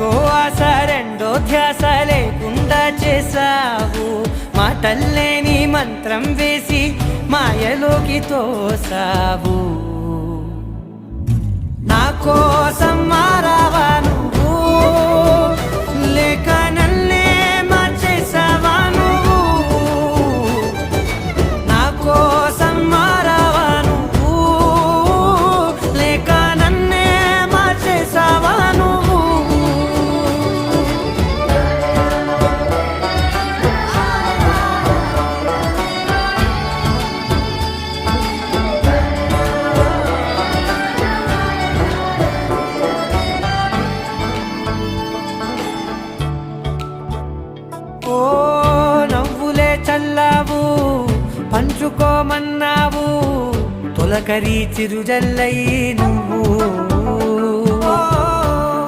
ఇంకో ఆశ రెండో ధ్యాస లేకుండా చేసావు, మాటల్లేని మంత్రం వేసి మాయలోకి తోసావు. నా కోసం మారావా నువ్వు, లేక నన్నే మార్చేసావా నువ్వు? నా కోసం మారావా నువ్వు, లేక నన్నే మార్చేసావా నువ్వు? ఓ నవ్వులే చల్లావు, పంచుకోమన్నావు, తొలకరి చిరుజల్లై నువ్వు.